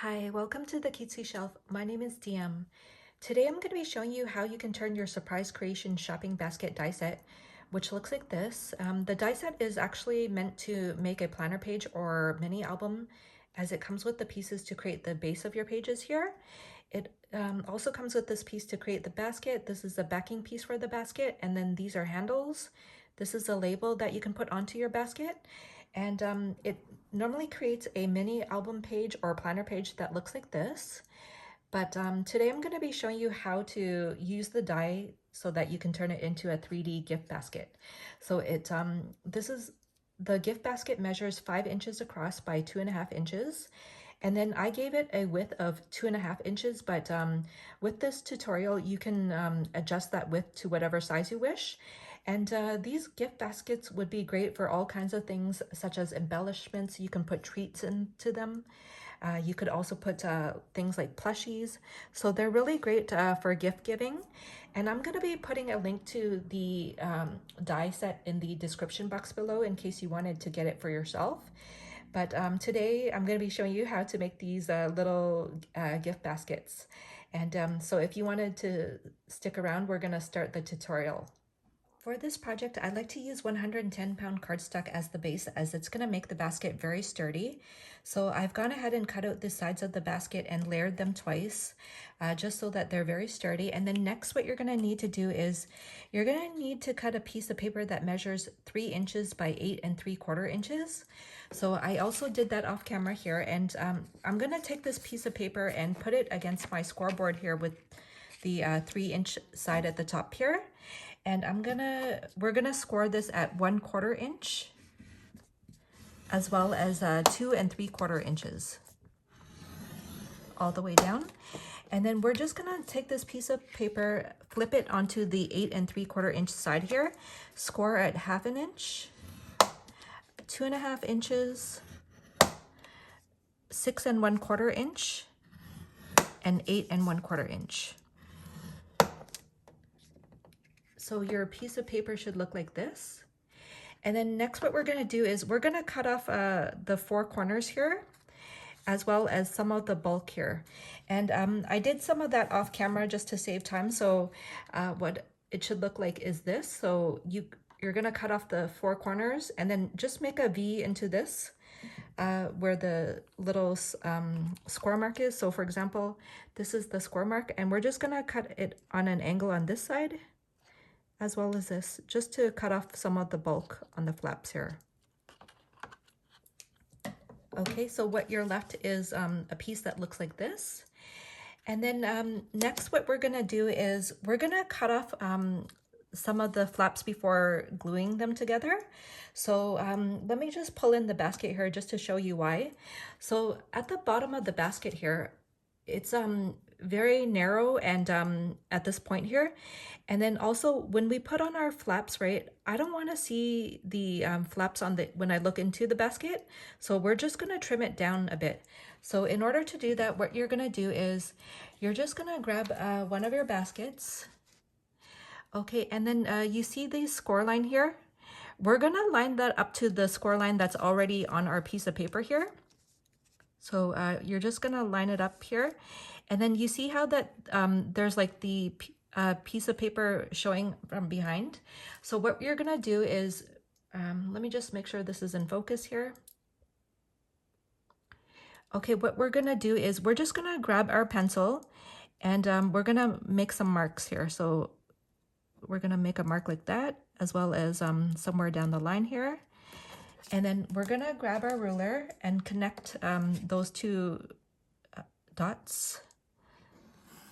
Hi, welcome to the Cutesy Shelf. My name is DM. Today I'm going to be showing you how you can turn your surprise creation shopping basket die set, which looks like this. The die set is actually meant to make a planner page or mini album, as it comes with the pieces to create the base of your pages here. It also comes with this piece to create the basket. This is the backing piece for the basket, and then these are handles. This is a label that you can put onto your basket, and it normally creates a mini album page or planner page that looks like this. But today I'm going to be showing you how to use the die so that you can turn it into a 3D gift basket. So the gift basket measures 5 inches across by 2.5 inches. And then I gave it a width of 2.5 inches, but with this tutorial, you can adjust that width to whatever size you wish. And these gift baskets would be great for all kinds of things, such as embellishments. You can put treats into them. You could also put things like plushies. So they're really great for gift giving. And I'm going to be putting a link to the die set in the description box below in case you wanted to get it for yourself. But today I'm going to be showing you how to make these little gift baskets. And so if you wanted to stick around, we're going to start the tutorial. For this project, I'd like to use 110-pound cardstock as the base, as it's going to make the basket very sturdy. So I've gone ahead and cut out the sides of the basket and layered them twice, just so that they're very sturdy. And then next, what you're going to need to do is you're going to need to cut a piece of paper that measures 3 inches by 8 3/4 inches. So I also did that off camera here, and I'm going to take this piece of paper and put it against my scoreboard here with the 3-inch side at the top here. And we're gonna score this at 1/4 inch, as well as 2 3/4 inches, all the way down. And then we're just gonna take this piece of paper, flip it onto the 8 3/4 inch side here, score at 1/2 inch, 2.5 inches, 6 1/4 inch, and 8 1/4 inch. So your piece of paper should look like this. And then next, what we're going to do is we're going to cut off the 4 corners here, as well as some of the bulk here. And I did some of that off camera just to save time. So what it should look like is this. So you're going to cut off the 4 corners and then just make a V into this where the little score mark is. So for example, this is the score mark, and we're just going to cut it on an angle on this side, as well as this, just to cut off some of the bulk on the flaps here. Okay, so what you're left is a piece that looks like this. And then next, what we're gonna do is we're gonna cut off some of the flaps before gluing them together. So let me just pull in the basket here just to show you why. So at the bottom of the basket here, it's very narrow and at this point here. And then also when we put on our flaps, right, I don't want to see the flaps on when I look into the basket. So we're just going to trim it down a bit. So in order to do that, what you're going to do is you're just going to grab one of your baskets. Okay, and then you see the score line here? We're going to line that up to the score line that's already on our piece of paper here. So you're just going to line it up here. And then you see how that there's like the piece of paper showing from behind. So what you're going to do is, let me just make sure this is in focus here. Okay, what we're going to do is we're just going to grab our pencil and we're going to make some marks here. So we're going to make a mark like that, as well as somewhere down the line here. And then we're going to grab our ruler and connect those 2 dots,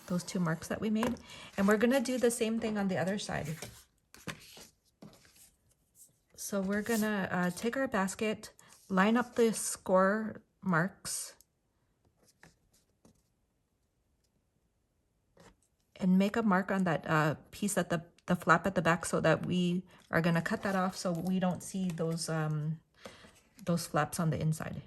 those 2 marks that we made. And we're going to do the same thing on the other side. So we're going to take our basket, line up the score marks, and make a mark on that piece at the flap at the back, so that we are going to cut that off so we don't see those flaps on the inside.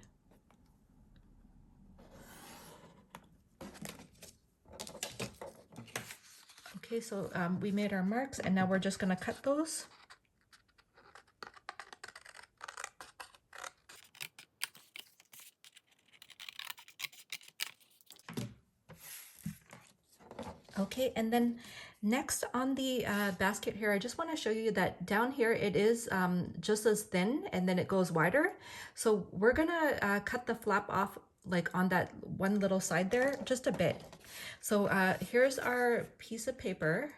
Okay, so we made our marks, and now we're just going to cut those. Okay, and then next on the basket here, I just want to show you that down here it is just as thin and then it goes wider. So we're gonna cut the flap off like on that one little side there, just a bit. So here's our piece of paper.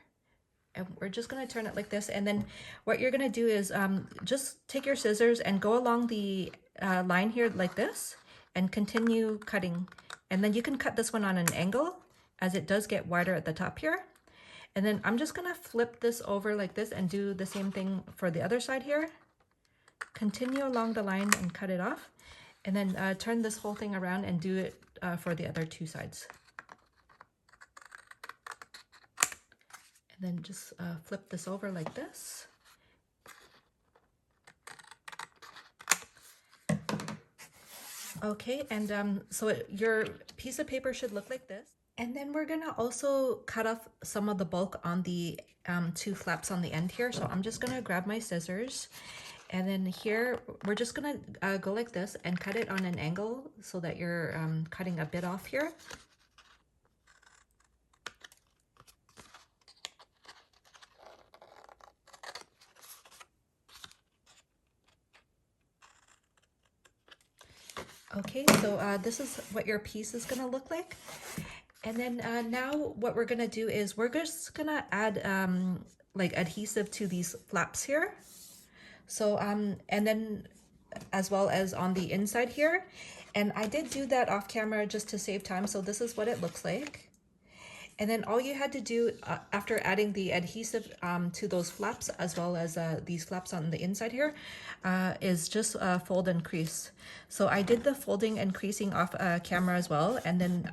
And we're just going to turn it like this. And then what you're going to do is just take your scissors and go along the line here like this and continue cutting. And then you can cut this one on an angle as it does get wider at the top here. And then I'm just going to flip this over like this and do the same thing for the other side here. Continue along the line and cut it off. And then turn this whole thing around and do it for the other two sides. Then just flip this over like this. Okay, and so your piece of paper should look like this. And then we're gonna also cut off some of the bulk on the two flaps on the end here. So I'm just gonna grab my scissors, and then here we're just gonna go like this and cut it on an angle so that you're cutting a bit off here. Okay, so this is what your piece is gonna look like. And then now what we're gonna do is we're just gonna add like adhesive to these flaps here. So, and then as well as on the inside here. And I did do that off camera just to save time. So this is what it looks like. And then all you had to do after adding the adhesive to those flaps, as well as these flaps on the inside here, is just fold and crease. So I did the folding and creasing off camera as well. And then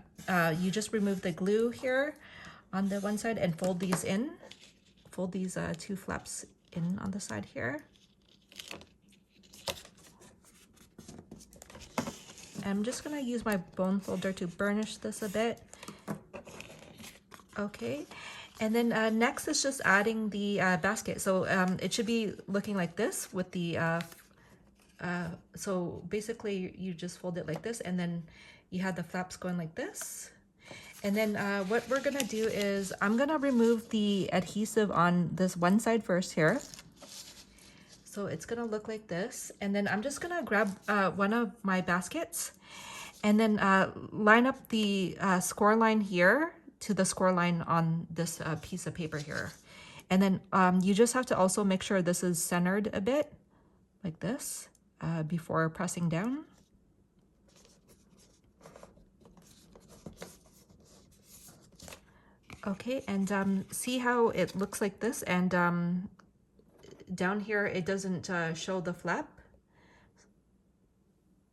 you just remove the glue here on the one side and fold these in. Fold these two flaps in on the side here. I'm just gonna use my bone folder to burnish this a bit. Okay, and then next is just adding the basket. So it should be looking like this with the, so basically you just fold it like this, and then you have the flaps going like this. And then what we're gonna do is I'm gonna remove the adhesive on this one side first here. So it's gonna look like this. And then I'm just gonna grab one of my baskets and then line up the score line here to the score line on this piece of paper here. And then you just have to also make sure this is centered a bit like this before pressing down. Okay, and see how it looks like this, and down here it doesn't show the flap.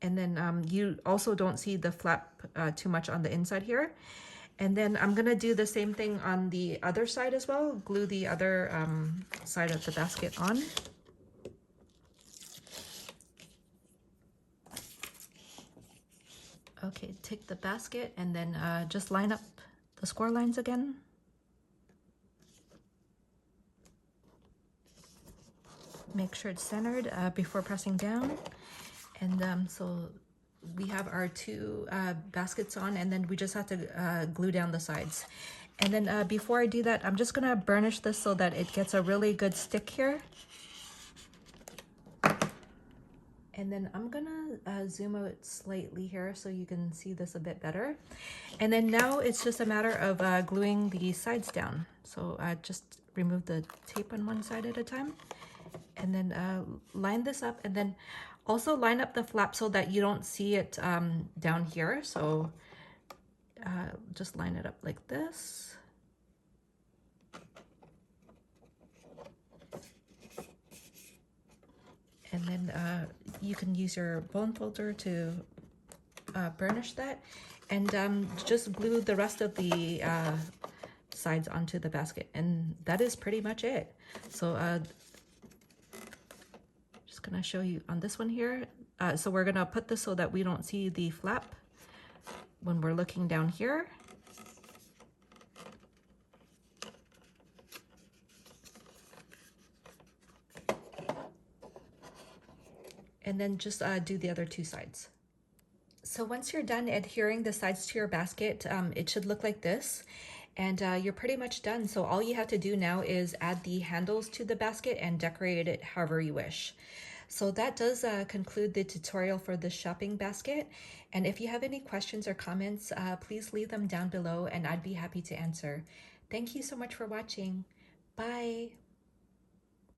And then you also don't see the flap too much on the inside here. And then I'm gonna do the same thing on the other side as well. Glue the other side of the basket on. Okay, take the basket and then just line up the score lines again. Make sure it's centered before pressing down. And so we have our two baskets on, and then we just have to glue down the sides. And then before I do that, I'm just gonna burnish this so that it gets a really good stick here. And then I'm gonna zoom out slightly here so you can see this a bit better. And then now it's just a matter of gluing the sides down. So just remove the tape on one side at a time. And then line this up, and then also line up the flap so that you don't see it down here. So just line it up like this. And then you can use your bone folder to burnish that, and just glue the rest of the sides onto the basket. And that is pretty much it. So just gonna show you on this one here. So we're gonna put this so that we don't see the flap when we're looking down here. And then just do the other two sides. So once you're done adhering the sides to your basket, it should look like this. And you're pretty much done. So all you have to do now is add the handles to the basket and decorate it however you wish. So that does conclude the tutorial for the shopping basket. And if you have any questions or comments, please leave them down below and I'd be happy to answer. Thank you so much for watching. Bye.